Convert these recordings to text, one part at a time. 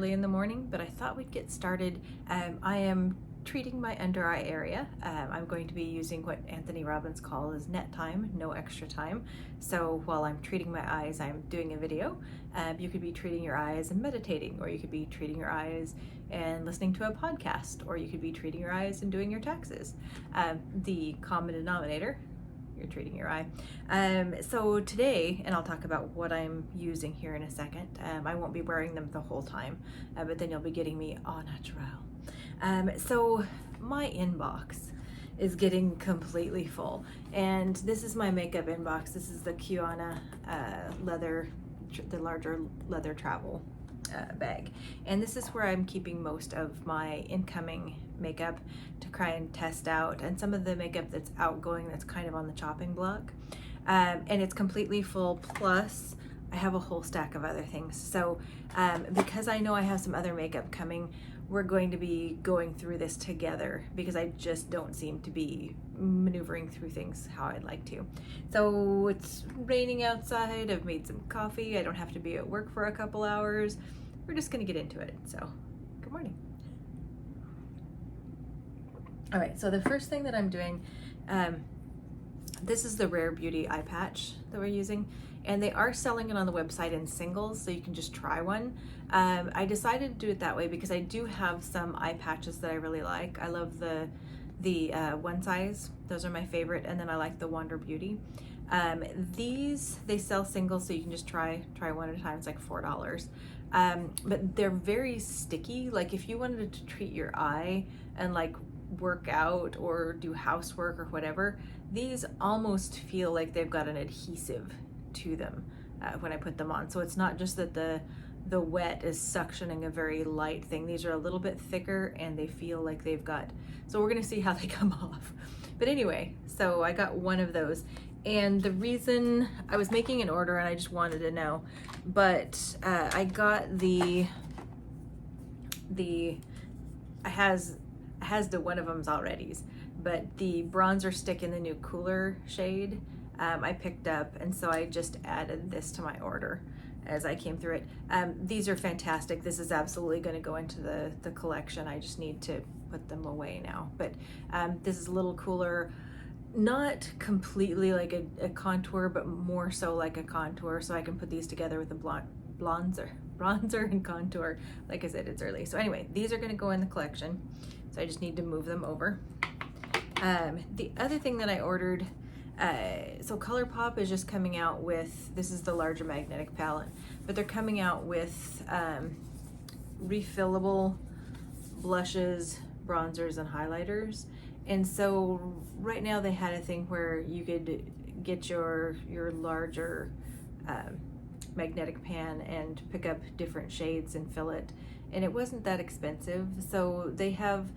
early in the morning, but I thought we'd get started. I am treating my under eye area. I'm going to be using what Anthony Robbins calls net time, no extra time. So while I'm treating my eyes, I'm doing a video. You could be treating your eyes and meditating, or you could be treating your eyes and listening to a podcast, or you could be treating your eyes and doing your taxes. The common denominator, you're treating your eye. So today, and I'll talk about what I'm using here in a second. I won't be wearing them the whole time, but then you'll be getting me au naturel. So my inbox is getting completely full, and this is my makeup inbox. This is the Cuyana the larger leather travel bag, and this is where I'm keeping most of my incoming makeup to try and test out, and some of the makeup that's outgoing that's kind of on the chopping block, and it's completely full, plus I have a whole stack of other things. So because I know I have some other makeup coming, we're going to be going through this together because I just don't seem to be maneuvering through things how I'd like to. So it's raining outside, I've made some coffee, I don't have to be at work for a couple hours. We're just gonna get into it. So good morning. All right, so the first thing that I'm doing, this is the Rare Beauty eye patch that we're using, and they are selling it on the website in singles, so you can just try one. I decided to do it that way because I do have some eye patches that I really like. I love the one size, those are my favorite, and then I like the Wander Beauty. These, they sell singles, so you can just try one at a time. It's like $4. But they're very sticky. Like if you wanted to treat your eye and like work out or do housework or whatever, these almost feel like they've got an adhesive to them when I put them on. So it's not just that the wet is suctioning a very light thing. These are a little bit thicker and they feel like they've got, so we're gonna see how they come off. But anyway, so I got one of those. And the reason I was making an order and I just wanted to know, but I got it has the one of them's already, but the bronzer stick in the new cooler shade I picked up, and so I just added this to my order as I came through it. These are fantastic. This is absolutely going to go into the collection. I just need to put them away now. But this is a little cooler, not completely like a contour, but more so like a contour, so I can put these together with the bronzer and contour. Like I said, it's early. So anyway, these are going to go in the collection, so I just need to move them over. The other thing that I ordered, so Colourpop is just coming out with, this is the larger magnetic palette, but they're coming out with refillable blushes, bronzers, and highlighters. And so right now they had a thing where you could get your larger magnetic pan and pick up different shades and fill it, and it wasn't that expensive. So they have,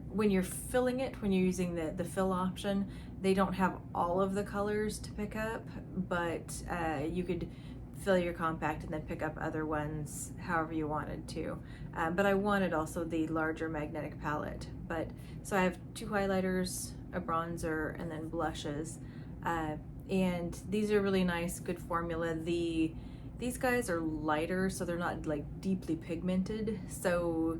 when you're filling it, when you're using the fill option, they don't have all of the colors to pick up, but you could fill your compact and then pick up other ones however you wanted to. But I wanted also the larger magnetic palette. But so I have 2 highlighters, a bronzer, and then blushes. And these are really nice, good formula. These guys are lighter, so they're not like deeply pigmented. So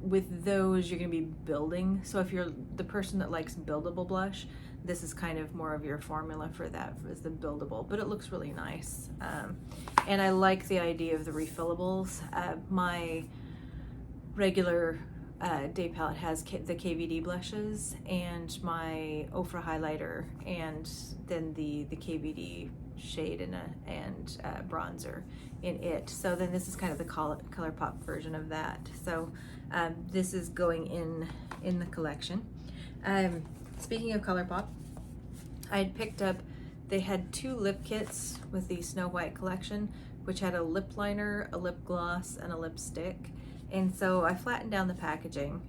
with those, you're gonna be building. So if you're the person that likes buildable blush, this is kind of more of your formula for that, is the buildable, but it looks really nice. And I like the idea of the refillables. My regular day palette has the KVD blushes and my Ofra highlighter, and then the KVD shade and bronzer in it. So then this is kind of the Colourpop version of that. So this is going in the collection. Speaking of Colourpop, I had picked up, they had 2 lip kits with the Snow White collection, which had a lip liner, a lip gloss, and a lipstick. And so I flattened down the packaging.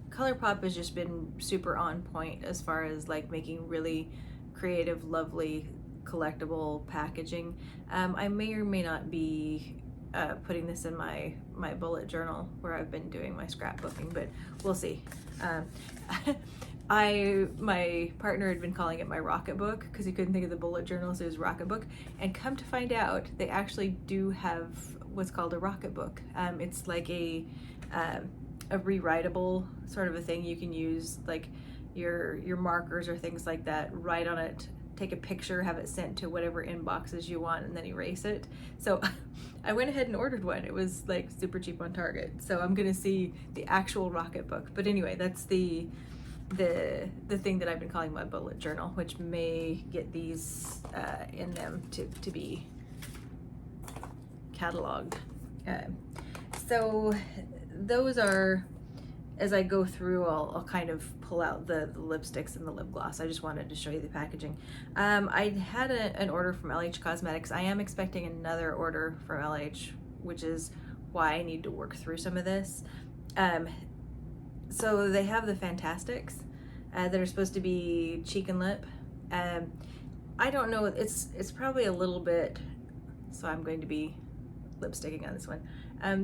Colourpop has just been super on point as far as like making really creative, lovely, collectible packaging. I may or may not be putting this in my bullet journal where I've been doing my scrapbooking, but we'll see. My partner had been calling it my rocket book because he couldn't think of the bullet journal, so it was rocket book. And come to find out, they actually do have what's called a Rocket book. It's like a rewritable sort of a thing. You can use like your markers or things like that, write on it, take a picture, have it sent to whatever inboxes you want, and then erase it. So I went ahead and ordered one. It was like super cheap on Target. So I'm gonna see the actual Rocket book. But anyway, that's the thing that I've been calling my bullet journal, which may get these in them to be cataloged. So those are, as I go through, I'll kind of pull out the lipsticks and the lip gloss. I just wanted to show you the packaging. I had an order from LH Cosmetics. I am expecting another order from LH, which is why I need to work through some of this. So they have the Fantastics that are supposed to be cheek and lip. I don't know, it's probably a little bit, so I'm going to be lipsticking on this one.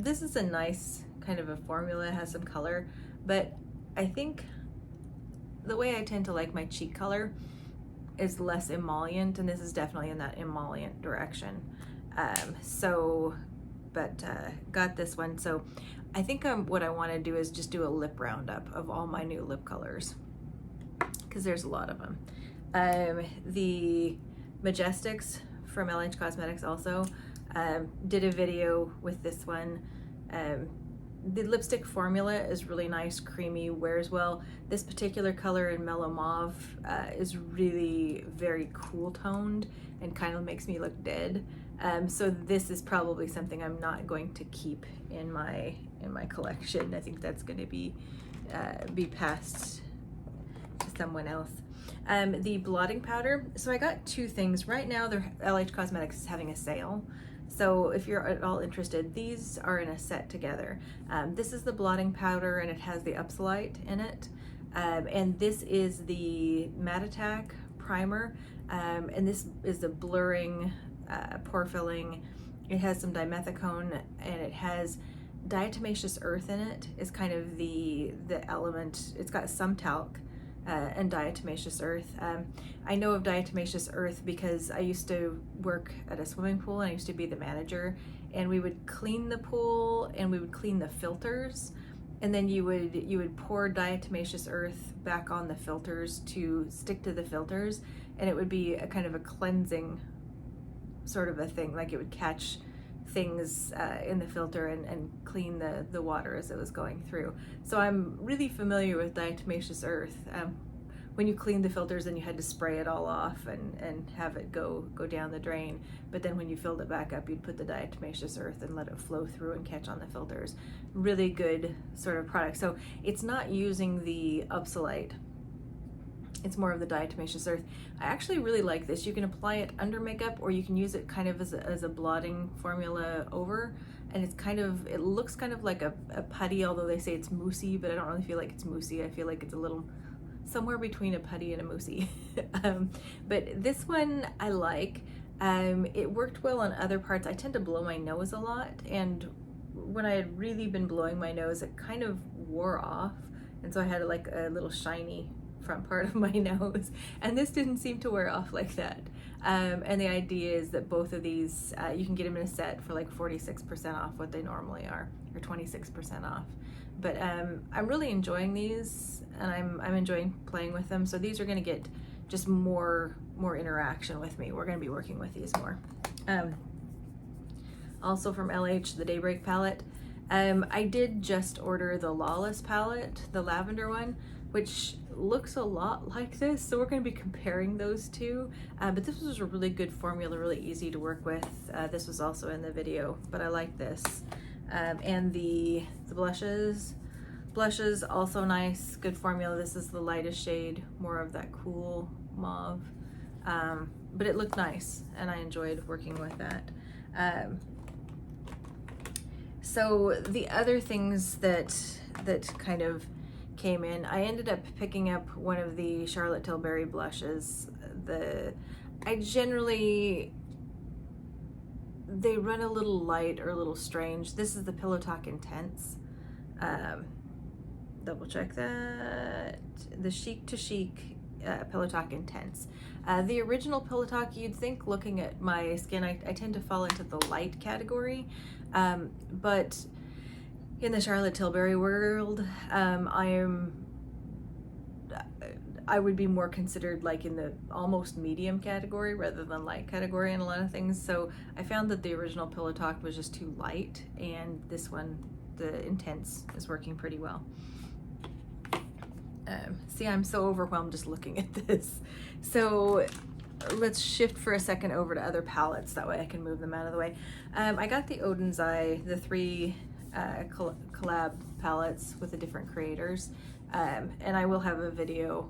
This is a nice kind of a formula, it has some color, but I think the way I tend to like my cheek color is less emollient, and this is definitely in that emollient direction. Got this one. So I think what I want to do is just do a lip roundup of all my new lip colors, because there's a lot of them. The Majestics from LH Cosmetics also did a video with this one. The lipstick formula is really nice, creamy, wears well. This particular color in Mellow Mauve is really very cool toned and kind of makes me look dead. So this is probably something I'm not going to keep in my collection. I think that's going to be passed to someone else. The blotting powder. So I got two things. Right now, LH Cosmetics is having a sale. So if you're at all interested, these are in a set together. This is the blotting powder, and it has the Upsolite in it. And this is the Matte Attack primer. And this is the blurring, pore filling. It has some dimethicone, and it has diatomaceous earth in it. Is kind of the element. It's got some talc and diatomaceous earth. I know of diatomaceous earth because I used to work at a swimming pool, and I used to be the manager, and we would clean the pool and we would clean the filters, and then you would pour diatomaceous earth back on the filters to stick to the filters, and it would be a kind of a cleansing sort of a thing, like it would catch things in the filter and clean the water as it was going through. So I'm really familiar with diatomaceous earth. When you cleaned the filters, and you had to spray it all off and have it go down the drain, but then when you filled it back up, you'd put the diatomaceous earth and let it flow through and catch on the filters. Really good sort of product. So it's not using the Upsolite, it's more of the diatomaceous earth. I actually really like this. You can apply it under makeup, or you can use it kind of as a blotting formula over, and it looks kind of like a putty, although they say it's moussey, but I don't really feel like it's moussey. I feel like it's a little somewhere between a putty and a moussey. But this one I like. It worked well on other parts. I tend to blow my nose a lot, and when I had really been blowing my nose, it kind of wore off, and so I had like a little shiny front part of my nose, and this didn't seem to wear off like that. And the idea is that both of these, you can get them in a set for like 46% off what they normally are, or 26% off. But I'm really enjoying these, and I'm enjoying playing with them. So these are going to get just more interaction with me. We're going to be working with these more. Also from LH, the Daybreak palette. I did just order the Lawless palette, the lavender one, which looks a lot like this, so we're going to be comparing those two. But this was a really good formula, really easy to work with. This was also in the video, but I like this. And the blushes also nice, good formula. This is the lightest shade, more of that cool mauve, but it looked nice, and I enjoyed working with that. So the other things that kind of came in, I ended up picking up one of the Charlotte Tilbury blushes. They run a little light or a little strange. This is the Pillow Talk Intense. Double check that. The Chic to Chic Pillow Talk Intense. The original Pillow Talk, you'd think looking at my skin, I tend to fall into the light category, but in the Charlotte Tilbury world, I would be more considered like in the almost medium category rather than light category in a lot of things. So I found that the original Pillow Talk was just too light, and this one, the Intense, is working pretty well. See, I'm so overwhelmed just looking at this. So let's shift for a second over to other palettes, that way I can move them out of the way. I got the Odin's Eye, the 3 collab palettes with the different creators, and I will have a video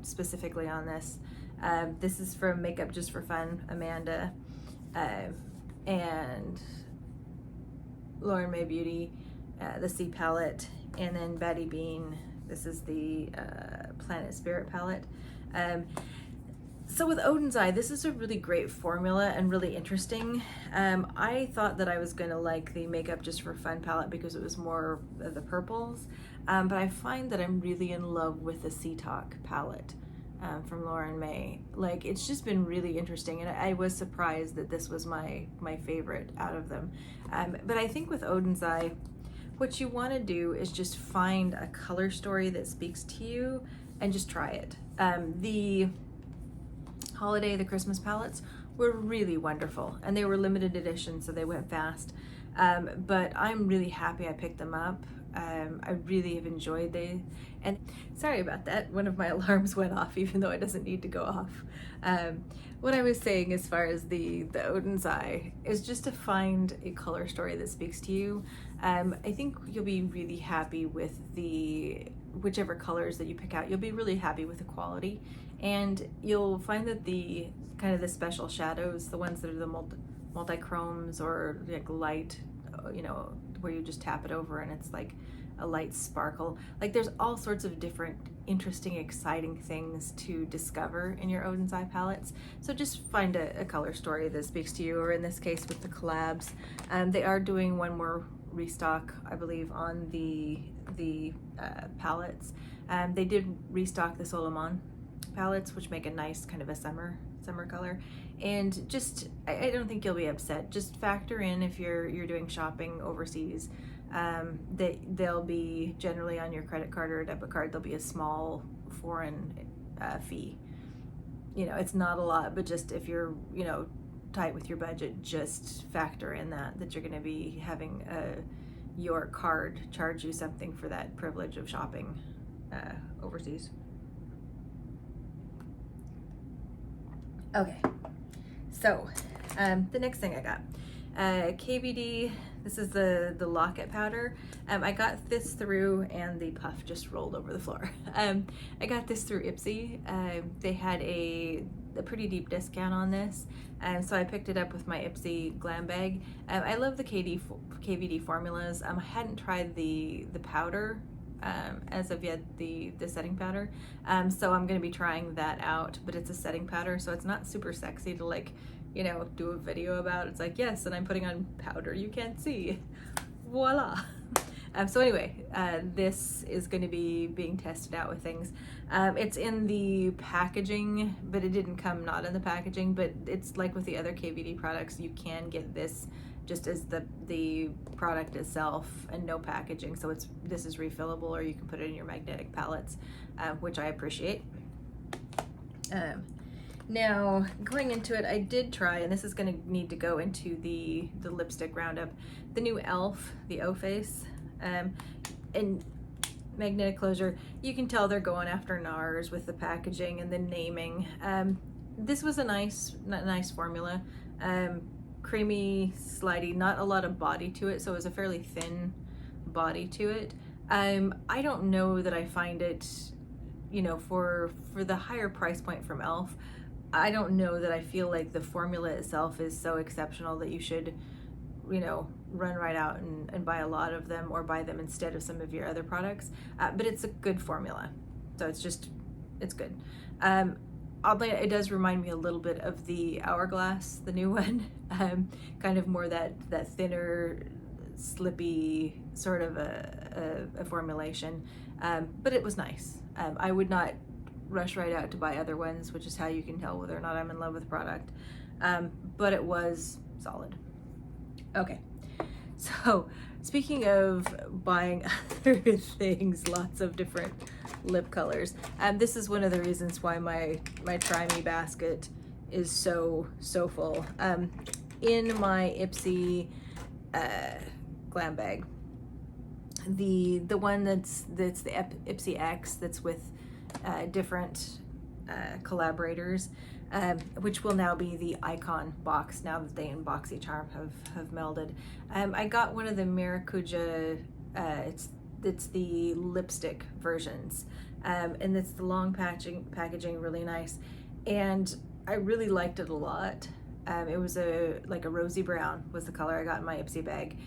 specifically on this. This is from Makeup Just for Fun, Amanda, and Lauren May Beauty, the Sea palette, and then Betty Bean. This is the Planet Spirit palette. So with Odin's Eye, this is a really great formula and really interesting. I thought that I was gonna like the Makeup Just for Fun palette because it was more of the purples, but I find that I'm really in love with the Sea Talk palette from Lauren May. Like, it's just been really interesting, and I was surprised that this was my favorite out of them. But I think with Odin's Eye, what you want to do is just find a color story that speaks to you and just try it. The holiday, the Christmas palettes were really wonderful, and they were limited edition, so they went fast. But I'm really happy I picked them up. I really have enjoyed them. And sorry about that, one of my alarms went off even though it doesn't need to go off. What I was saying as far as the Odin's Eye is just to find a color story that speaks to you. I think you'll be really happy with whichever colors that you pick out. You'll be really happy with the quality, and you'll find that the kind of the special shadows, the ones that are the multi-chromes or like light, you know, where you just tap it over and it's like a light sparkle. Like, there's all sorts of different interesting, exciting things to discover in your Odin's Eye palettes. So just find a color story that speaks to you, or in this case with the collabs. They are doing one more restock, I believe, on the palettes. They did restock the Solomon palettes, which make a nice kind of a summer color. And just, I don't think you'll be upset. Just factor in, if you're doing shopping overseas, that they'll be generally on your credit card or debit card, there'll be a small foreign fee. You know, it's not a lot, but just if you're, you know, tight with your budget, just factor in that you're going to be having your card charge you something for that privilege of shopping overseas. Okay, so the next thing I got, KVD, this is the Lockit powder. I got this through, and the puff just rolled over the floor. I got this through Ipsy. They had a pretty deep discount on this, so I picked it up with my Ipsy glam bag. I love the KVD formulas. I hadn't tried the powder as of yet, the setting powder, so I'm going to be trying that out, but it's a setting powder, so it's not super sexy to, like, you know, do a video about. It's like, yes, and I'm putting on powder you can't see, voila. So anyway, this is going to be being tested out with things. It's in the packaging, but it didn't come not in the packaging, but it's like with the other KVD products, you can get this just as the product itself and no packaging. So this is refillable, or you can put it in your magnetic palettes, which I appreciate. Now, going into it, I did try, and this is going to need to go into the lipstick roundup, the new e.l.f, the O Face, and magnetic closure. You can tell they're going after NARS with the packaging and the naming. This was a nice formula. Creamy, slidey, not a lot of body to it, so it was a fairly thin body to it. I don't know that I find it, you know, for the higher price point from e.l.f, I don't know that I feel like the formula itself is so exceptional that you should, you know, run right out and buy a lot of them, or buy them instead of some of your other products. But it's a good formula, so it's good. Oddly, it does remind me a little bit of the Hourglass, the new one, kind of more that thinner, slippy sort of a formulation, but it was nice. I would not rush right out to buy other ones, which is how you can tell whether or not I'm in love with the product. But it was solid. Okay, so speaking of buying other things, lots of different lip colors. This is one of the reasons why my Try Me basket is so full. In my Ipsy glam bag, the one that's the Ipsy X that's with different collaborators, which will now be the Icon box now that they and BoxyCharm have melded. I got one of the Maracuja, it's the lipstick versions, and it's the long packaging, really nice, and I really liked it a lot. It was like a rosy brown was the color I got in my Ipsy bag.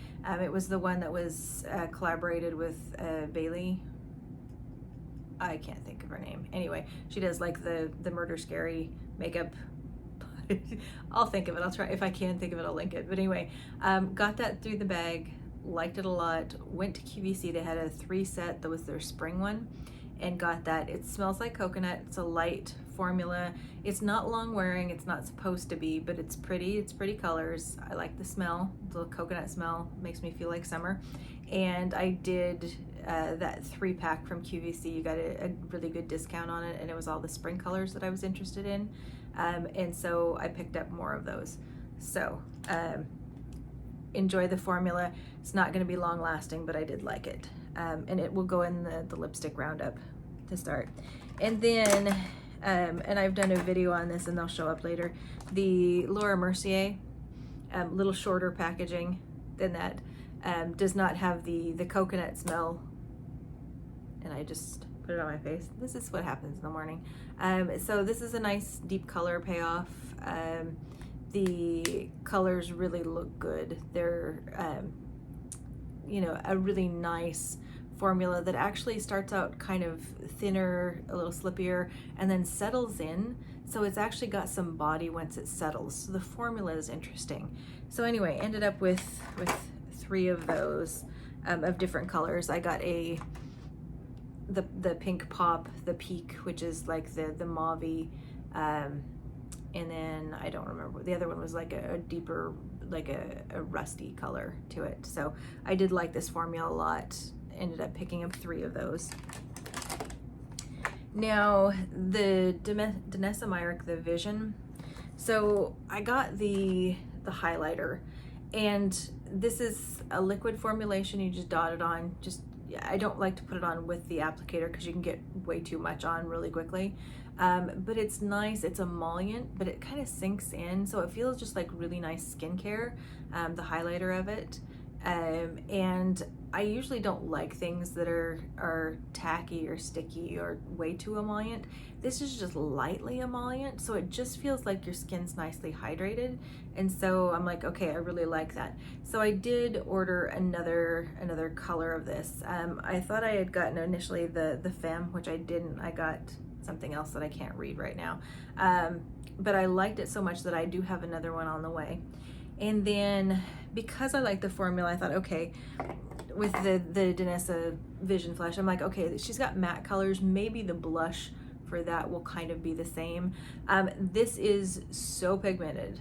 It was the one that was collaborated with Bailey. I can't think of her name. Anyway, she does like the Murder Scary makeup. I'll think of it. I'll try. If I can think of it, I'll link it. But anyway, got that through the bag. Liked it a lot. Went to QVC. They had a 3 set that was their spring one, and got that. It smells like coconut. It's a light formula. It's not long wearing. It's not supposed to be, but it's pretty. It's pretty colors. I like the smell. The coconut smell makes me feel like summer. And I did that 3-pack from QVC. You got a really good discount on it, and it was all the spring colors that I was interested in. And so I picked up more of those. So enjoy the formula. It's not going to be long lasting, but I did like it. And it will go in the lipstick roundup to start. And then, and I've done a video on this and they'll show up later, the Laura Mercier, little shorter packaging than that, does not have the coconut smell. And I just put it on my face. This is what happens in the morning. So this is a nice deep color payoff. The colors really look good. They're, you know, a really nice formula that actually starts out kind of thinner, a little slippier, and then settles in. So it's actually got some body once it settles. So the formula is interesting. So anyway, ended up with 3 of those of different colors. I got the Pink Pop, the Peak, which is like the mauve-y, and then I don't remember, the other one was like a deeper, like a rusty color to it. So I did like this formula a lot. Ended up picking up 3 of those. Now the Danessa Myrick, the Vision. So I got the highlighter, and this is a liquid formulation. You just dot it on. I don't like to put it on with the applicator because you can get way too much on really quickly. But it's nice. It's emollient, but it kind of sinks in, so it feels just like really nice skincare, the highlighter of it. And I usually don't like things that are tacky or sticky or way too emollient. This is just lightly emollient, so it just feels like your skin's nicely hydrated. And so I'm like, okay, I really like that. So I did order another color of this. I thought I had gotten initially the Femme, which I didn't. I got something else that I can't read right now. But I liked it so much that I do have another one on the way. And then because I like the formula, I thought, okay, with the Danessa Vision Flush, I'm like, okay, she's got matte colors. Maybe the blush for that will kind of be the same. This is so pigmented.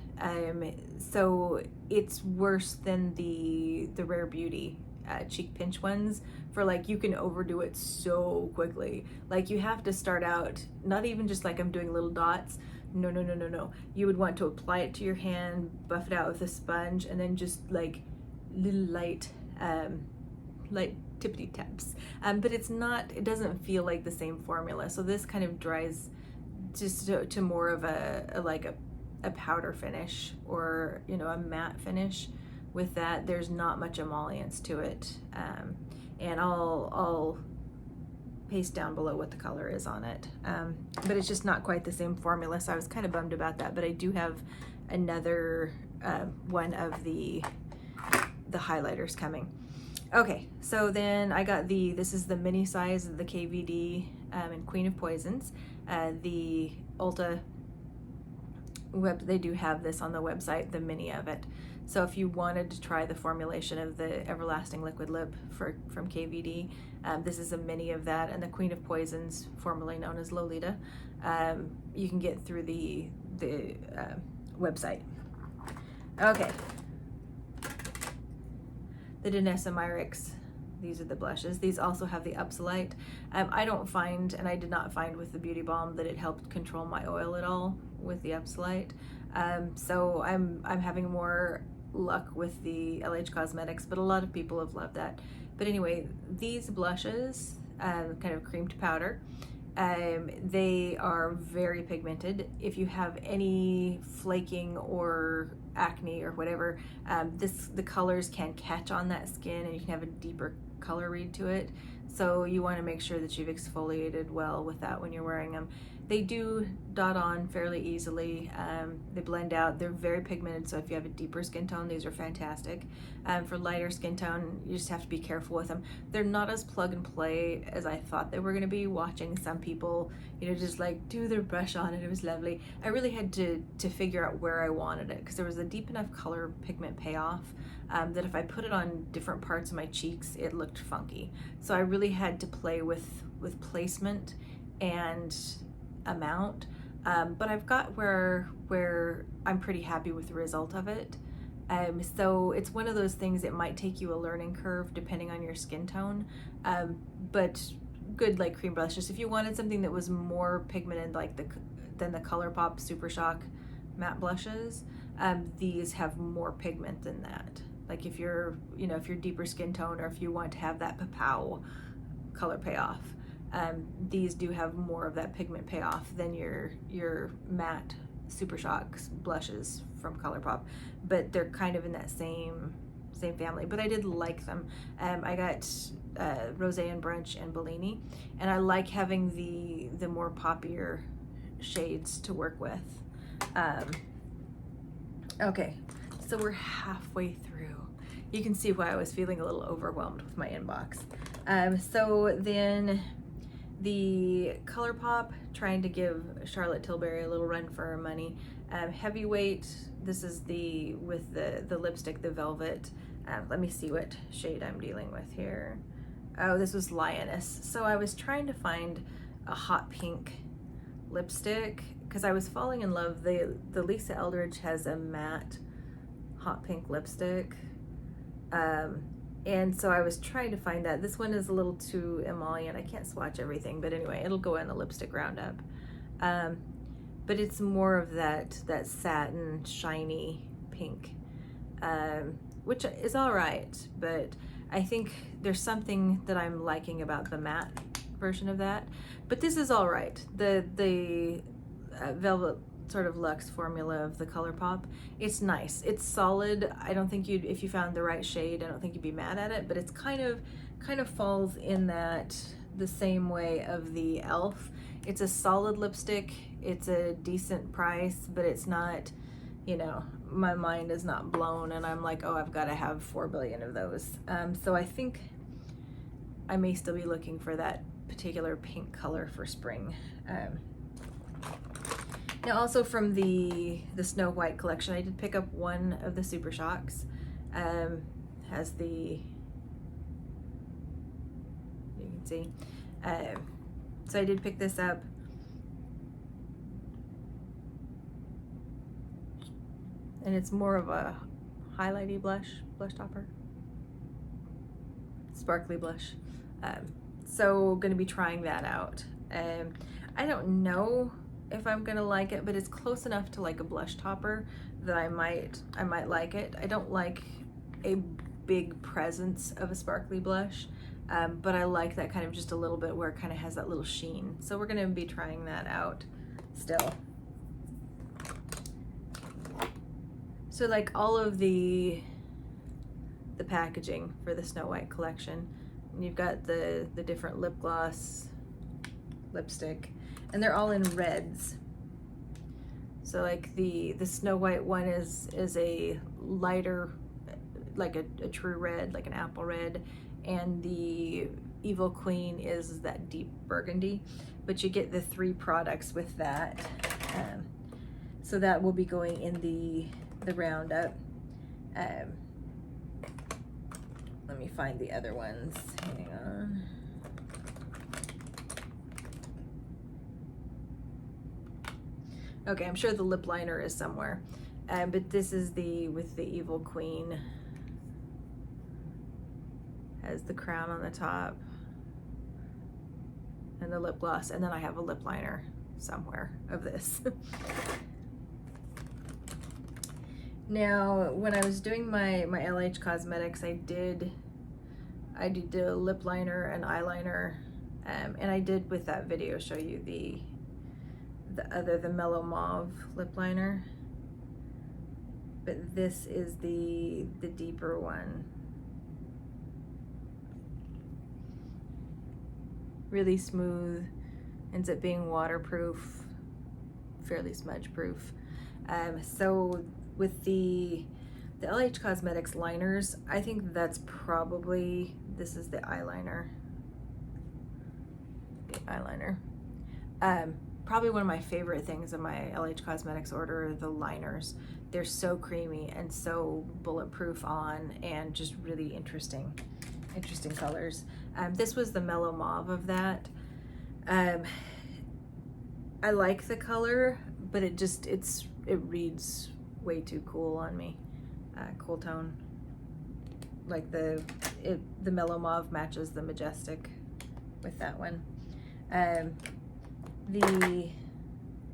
So it's worse than the Rare Beauty Cheek Pinch ones, for like, you can overdo it so quickly. Like, you have to start out, not even just like I'm doing little dots. No. You would want to apply it to your hand, buff it out with a sponge, and then just like little light tippity taps. But it's not, it doesn't feel like the same formula. So this kind of dries just to more of a powder finish, or, you know, a matte finish. With that, there's not much emollients to it. And I'll paste down below what the color is on it. But it's just not quite the same formula, so I was kind of bummed about that. But I do have another one of the highlighters coming. Okay, so then I got this is the mini size of the KVD in Queen of Poisons, the Ulta they do have this on the website, the mini of it. So if you wanted to try the formulation of the Everlasting Liquid Lip from KVD, this is a mini of that, and the Queen of Poisons, formerly known as Lolita, you can get through the website. Okay. The Danessa Myricks, these are the blushes. These also have the Upsolite. I don't find, and I did not find with the Beauty Balm, that it helped control my oil at all with the Upsolite. So I'm having more luck with the LH Cosmetics, but a lot of people have loved that. But anyway, these blushes, kind of cream to powder, they are very pigmented. If you have any flaking or acne or whatever, the colors can catch on that skin, and you can have a deeper color read to it. So you want to make sure that you've exfoliated well with that when you're wearing them. They do dot on fairly easily. They blend out. They're very pigmented, so if you have a deeper skin tone, these are fantastic. For lighter skin tone, you just have to be careful with them. They're not as plug and play as I thought they were going to be, watching some people, you know, just like do their brush on it. It was lovely. I really had to figure out where I wanted it, because there was a deep enough color pigment payoff that if I put it on different parts of my cheeks, it looked funky. So I really had to play with placement and amount, but I've got where I'm pretty happy with the result of it. So it's one of those things that might take you a learning curve depending on your skin tone, but good like cream brushes. If you wanted something that was more pigmented like than the Colourpop Supershok matte blushes, these have more pigment than that. Like if you're, you know, if you're deeper skin tone, or if you want to have that papow color payoff, these do have more of that pigment payoff than your matte Supershok blushes from Colourpop, but they're kind of in that same family. But I did like them. I got Rosé and Brunch and Bellini, and I like having the more poppier shades to work with. Okay, so we're halfway through. You can see why I was feeling a little overwhelmed with my inbox. So then the Colourpop, trying to give Charlotte Tilbury a little run for her money. Heavyweight, this is with the lipstick, the Velvet. Let me see what shade I'm dealing with here. Oh, this was Lioness. So I was trying to find a hot pink lipstick, because I was falling in love. The Lisa Eldridge has a matte hot pink lipstick. And so I was trying to find that. This one is a little too emollient. I can't swatch everything, but anyway, it'll go in the lipstick roundup. But it's more of that satin, shiny pink, which is all right, but I think there's something that I'm liking about the matte version of that. But this is all right. The Velvet sort of luxe formula of the Colourpop, it's nice, it's solid. I don't think if you found the right shade, I don't think you'd be mad at it, but it's kind of falls in the same way of the E.l.f. It's a solid lipstick, it's a decent price, but it's not, you know, my mind is not blown and I'm like, oh, I've got to have 4 billion of those. So I think I may still be looking for that particular pink color for spring. Now also from the Snow White collection, I did pick up one of the Supershoks. Has the, you can see. So I did pick this up. And it's more of a highlighty blush topper. Sparkly blush. So gonna be trying that out. I don't know if I'm gonna like it, but it's close enough to like a blush topper that I might like it. I don't like a big presence of a sparkly blush, but I like that kind of just a little bit where it kind of has that little sheen. So we're gonna be trying that out still. So like all of the packaging for the Snow White collection, and you've got the different lip gloss, lipstick, and they're all in reds. So like the Snow White one is a lighter, like a true red, like an apple red, and the Evil Queen is that deep burgundy, but you get the 3 products with that. So that will be going in the roundup. Let me find the other ones. Hang on. Okay, I'm sure the lip liner is somewhere. But this is with the Evil Queen. Has the crown on the top. And the lip gloss. And then I have a lip liner somewhere of this. Now, when I was doing my LH Cosmetics, I did a lip liner and eyeliner. And I did, with that video, show you the Mellow Mauve lip liner. But this is the deeper one. Really smooth, ends up being waterproof, fairly smudge proof. So with the LH Cosmetics liners, I think that's probably, this is the eyeliner. Probably one of my favorite things in my LH Cosmetics order are the liners. They're so creamy and so bulletproof on, and just really interesting colors. This was the Mellow Mauve of that. I like the color, but it reads way too cool on me. Cool tone. Like the Mellow Mauve matches the Majestic with that one. The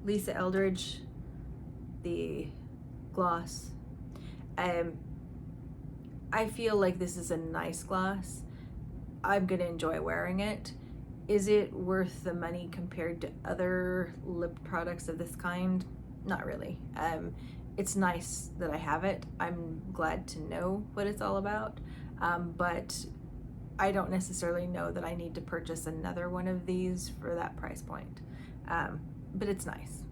Lisa Eldridge, the gloss. I feel like this is a nice gloss. I'm gonna enjoy wearing it. Is it worth the money compared to other lip products of this kind? Not really. It's nice that I have it. I'm glad to know what it's all about, but I don't necessarily know that I need to purchase another one of these for that price point. But it's nice.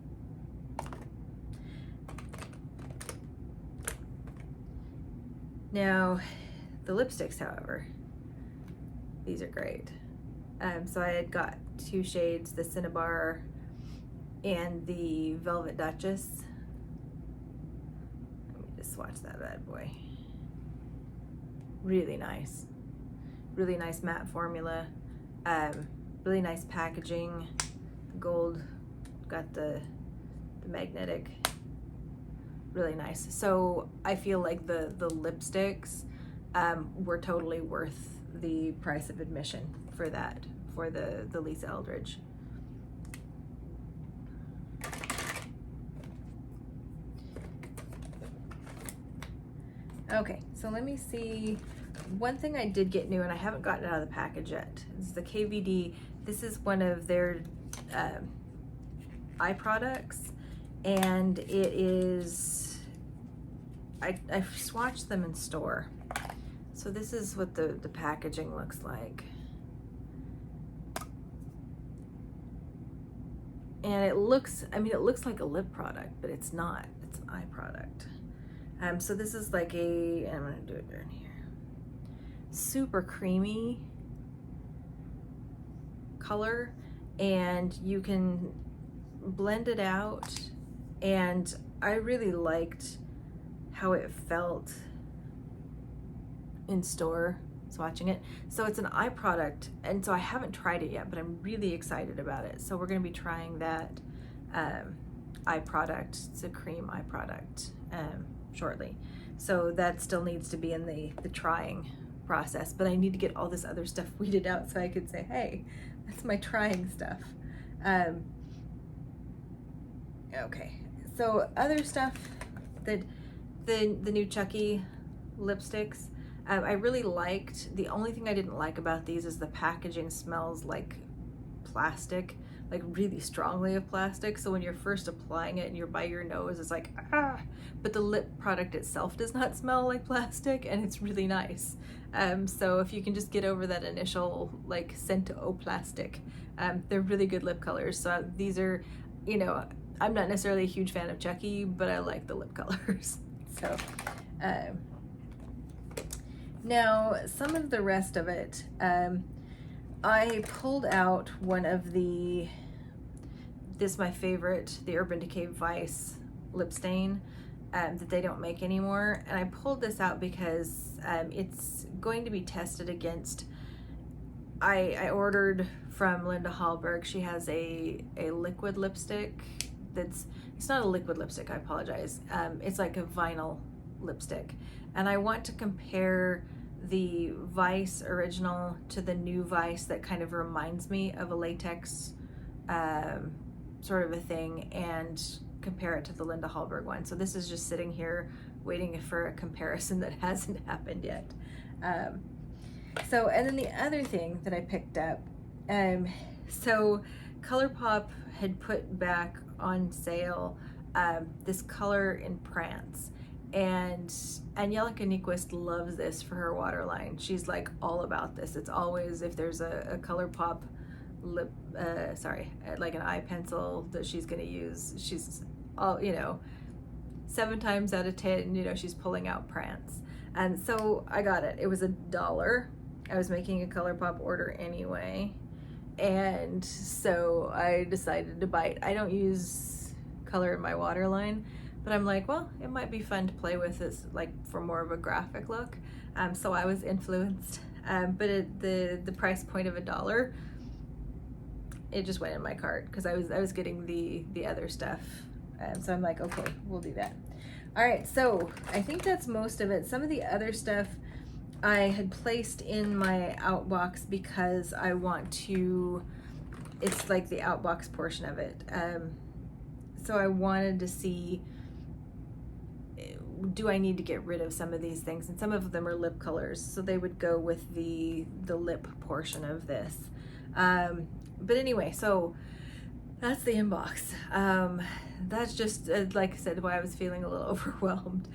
Now, the lipsticks, however, these are great. So I had got two shades, the Cinnabar and the Velvet Duchess. Let me just swatch that bad boy. Really nice matte formula. Really nice packaging. Gold, got the magnetic. Really nice. So I feel like the lipsticks were totally worth the price of admission for that, for the Lisa Eldridge. Okay, so let me see. One thing I did get new, and I haven't gotten it out of the package yet, is the KVD. This is one of their eye products, and it is, I've swatched them in store. So this is what the packaging looks like. And it looks, I mean, it looks like a lip product, but it's not. It's an eye product. So this is like I'm gonna do it down here. Super creamy color, and you can blend it out, and I really liked how it felt in store swatching it. So it's an eye product, and so I haven't tried it yet, but I'm really excited about it. So we're going to be trying that eye product. It's a cream eye product shortly. So that still needs to be in the trying process, but I need to get all this other stuff weeded out so I could say, hey, that's my trying stuff. Okay, so other stuff, that the new Chucky lipsticks, I really liked. The only thing I didn't like about these is the packaging smells like plastic, like really strongly of plastic. So when you're first applying it and you're by your nose, it's like, ah, but the lip product itself does not smell like plastic, and it's really nice. So if you can just get over that initial like scent of plastic, they're really good lip colors. So these are, you know, I'm not necessarily a huge fan of Chucky, but I like the lip colors. So, now some of the rest of it, I pulled out one of this my favorite, the Urban Decay Vice lip stain that they don't make anymore. And I pulled this out because it's going to be tested against, I ordered from Linda Hallberg. She has a liquid lipstick it's not a liquid lipstick, I apologize. It's like a vinyl lipstick. And I want to compare the Vice original to the new Vice that kind of reminds me of a latex sort of a thing, and compare it to the Linda Hallberg one. So this is just sitting here waiting for a comparison that hasn't happened yet. And then the other thing that I picked up, so Colourpop had put back on sale this color in Prance, and Angelica Nyquist loves this for her waterline. She's like all about this. It's always, if there's a Colourpop lip, like an eye pencil that she's gonna use, she's all, 7 times out of 10, she's pulling out Prance. And so I got it. It was $1. I was making a Colourpop order anyway, and so I decided to buy it. I don't use color in my waterline, but I'm like, well, it might be fun to play with this, like for more of a graphic look. So I was influenced, but at the price point of $1, it just went in my cart because I was getting the other stuff. So I'm like, okay, we'll do that. All right, so I think that's most of it. Some of the other stuff I had placed in my outbox because I want to, it's like the outbox portion of it. So I wanted to see, do I need to get rid of some of these things? And some of them are lip colors, so they would go with the lip portion of this. But anyway, so that's the inbox. That's just, like I said, why I was feeling a little overwhelmed.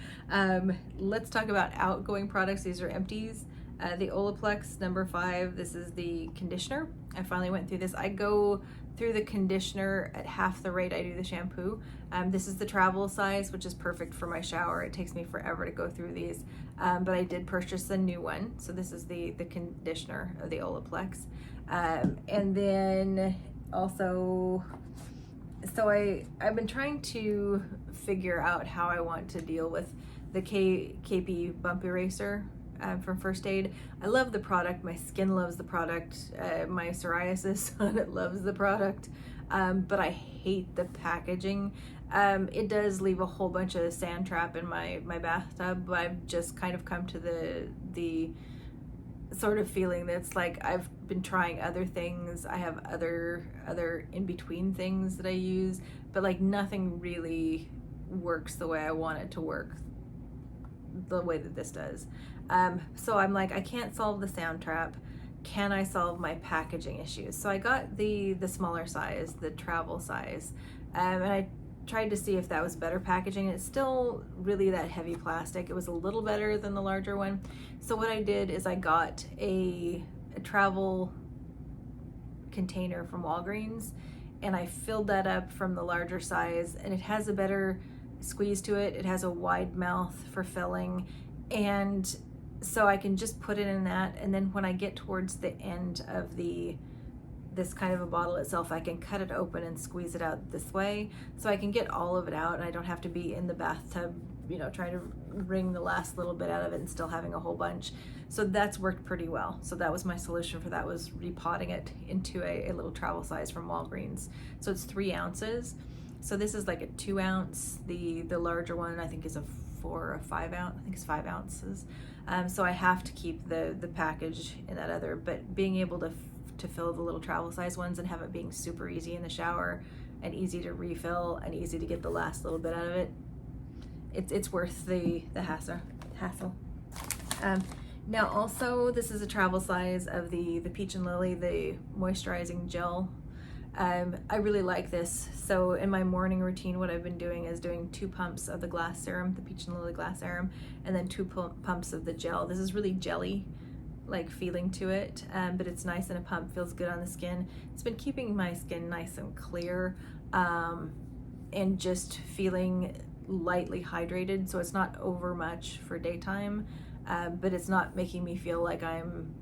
Let's talk about outgoing products. These are empties. The Olaplex number 5, this is the conditioner. I finally went through this. I go through the conditioner at half the rate I do the shampoo. This is the travel size, which is perfect for my shower. It takes me forever to go through these, but I did purchase a new one. So this is the conditioner of the Olaplex. And then also, so I've been trying to figure out how I want to deal with the KP Bump Eraser from First Aid. I love the product. My skin loves the product. My psoriasis on it loves the product. But I hate the packaging. It does leave a whole bunch of sand trap in my bathtub, but I've just kind of come to the sort of feeling that's like I've been trying other things. I have other in-between things that I use, but like nothing really works the way I want it to work, the way that this does. So I'm like, I can't solve the sound trap. Can I solve my packaging issues? So I got the smaller size, the travel size, and I tried to see if that was better packaging. It's still really that heavy plastic. It was a little better than the larger one. So what I did is I got a travel container from Walgreens, and I filled that up from the larger size, and it has a better squeeze to it. It has a wide mouth for filling, and so I can just put it in that, and then when I get towards the end of this kind of a bottle itself, I can cut it open and squeeze it out this way, so I can get all of it out, and I don't have to be in the bathtub, trying to wring the last little bit out of it and still having a whole bunch. So that's worked pretty well. So that was my solution for that, was repotting it into a little travel size from Walgreens. So it's 3 ounces. So this is like a 2 ounce. The larger one I think is a 4 or 5 ounce. I think it's 5 ounces. So I have to keep the package in that other, but being able to fill the little travel size ones and have it being super easy in the shower and easy to refill and easy to get the last little bit out of it, it's worth the hassle. Now also, this is a travel size of the Peach and Lily, the moisturizing gel. I really like this. So in my morning routine, what I've been doing is doing 2 pumps of the glass serum, the Peach and Lily glass serum, and then 2 pumps of the gel. This is really jelly like feeling to it, but it's nice in a pump, feels good on the skin. It's been keeping my skin nice and clear, and just feeling lightly hydrated, so it's not over much for daytime, but it's not making me feel like I'm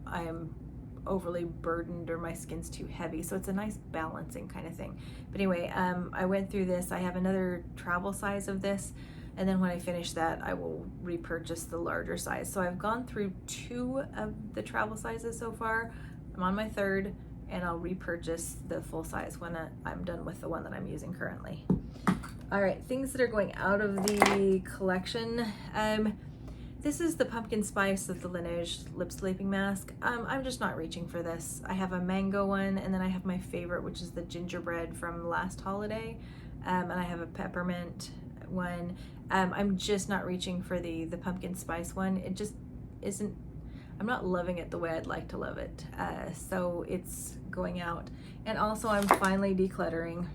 overly burdened or my skin's too heavy. So it's a nice balancing kind of thing. But anyway, I went through this. I have another travel size of this. And then when I finish that, I will repurchase the larger size. So I've gone through 2 of the travel sizes so far. I'm on my 3rd, and I'll repurchase the full size when I'm done with the one that I'm using currently. All right, things that are going out of the collection. This is the pumpkin spice of the Laneige lip sleeping mask. I'm just not reaching for this. I have a mango one, and then I have my favorite, which is the gingerbread from last holiday. And I have a peppermint one. I'm just not reaching for the pumpkin spice one. It just isn't, I'm not loving it the way I'd like to love it. So it's going out. And also I'm finally decluttering.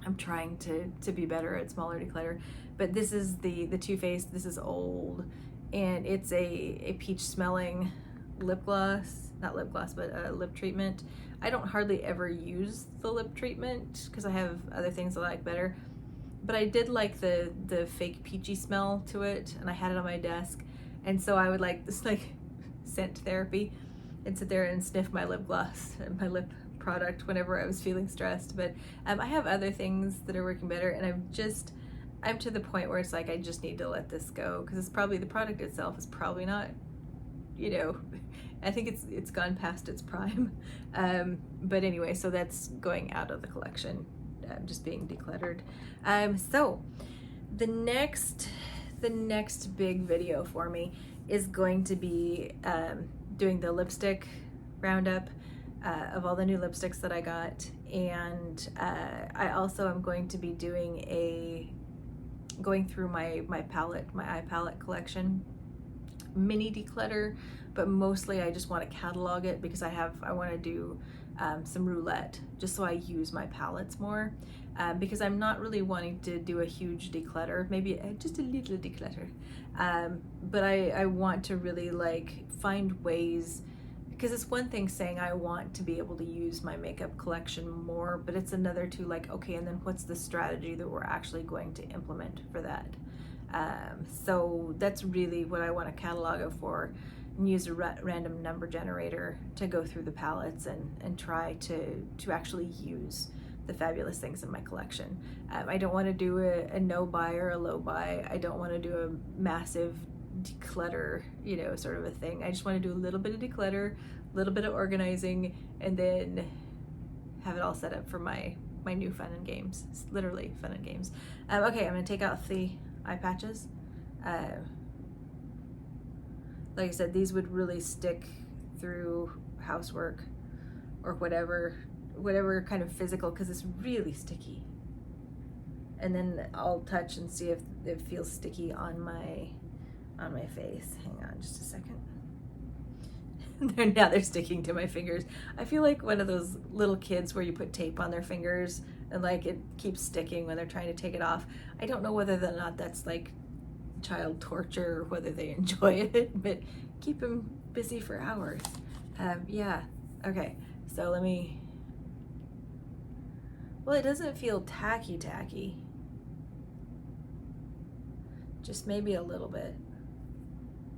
I'm trying to be better at smaller declutter. But this is the Too Faced. This is old, and it's a peach smelling lip gloss, not lip gloss, but a lip treatment. I don't hardly ever use the lip treatment because I have other things I like better. But I did like the fake peachy smell to it, and I had it on my desk. And so I would like this like scent therapy and sit there and sniff my lip gloss and my lip product whenever I was feeling stressed. But I have other things that are working better, and I'm to the point where it's like I just need to let this go, because it's probably, the product itself is probably not, you know, I think it's gone past its prime. But anyway, so that's going out of the collection, just being decluttered. So the next big video for me is going to be doing the lipstick roundup of all the new lipsticks that I got. And I also am going to be doing going through my eye palette collection, mini declutter, but mostly I just want to catalog it because I want to do some roulette just so I use my palettes more, because I'm not really wanting to do a huge declutter, maybe just a little declutter, but I want to really like find ways, because it's one thing saying I want to be able to use my makeup collection more, but it's another to like, okay, and then what's the strategy that we're actually going to implement for that? So that's really what I want to catalog it for, and use a random number generator to go through the palettes and try to actually use the fabulous things in my collection. I don't want to do a no buy or a low buy. I don't want to do a massive declutter, you know, sort of a thing. I just want to do a little bit of declutter, a little bit of organizing, and then have it all set up for my new fun and games. It's literally fun and games. Okay, I'm gonna take out the eye patches. Like I said, these would really stick through housework or whatever kind of physical, because it's really sticky. And then I'll touch and see if it feels sticky on my face. Hang on just a second. Now they're sticking to my fingers. I feel like one of those little kids where you put tape on their fingers and like it keeps sticking when they're trying to take it off. I don't know whether or not that's like child torture or whether they enjoy it, but keep them busy for hours. Yeah, okay, so let me, well, it doesn't feel tacky, just maybe a little bit,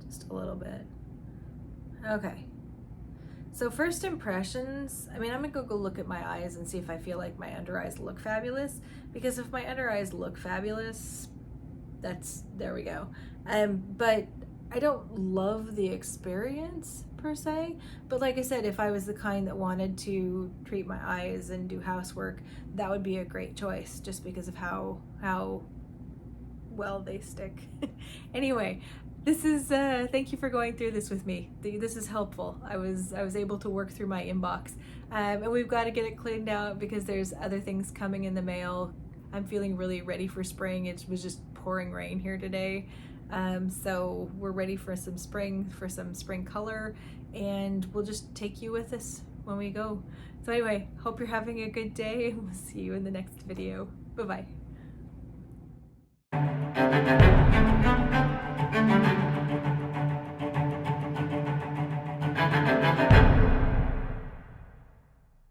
just a little bit. Okay, so first impressions, I mean, I'm gonna go look at my eyes and see if I feel like my under eyes look fabulous, because if my under eyes look fabulous, there we go. But I don't love the experience per se, but like I said, if I was the kind that wanted to treat my eyes and do housework, that would be a great choice, just because of how well they stick. Anyway, this is thank you for going through this with me. This is helpful. I was able to work through my inbox, and we've got to get it cleaned out because there's other things coming in the mail. I'm feeling really ready for spring. It was just pouring rain here today, so we're ready for some spring color, and we'll just take you with us when we go. So anyway, hope you're having a good day, and we'll see you in the next video. Bye bye.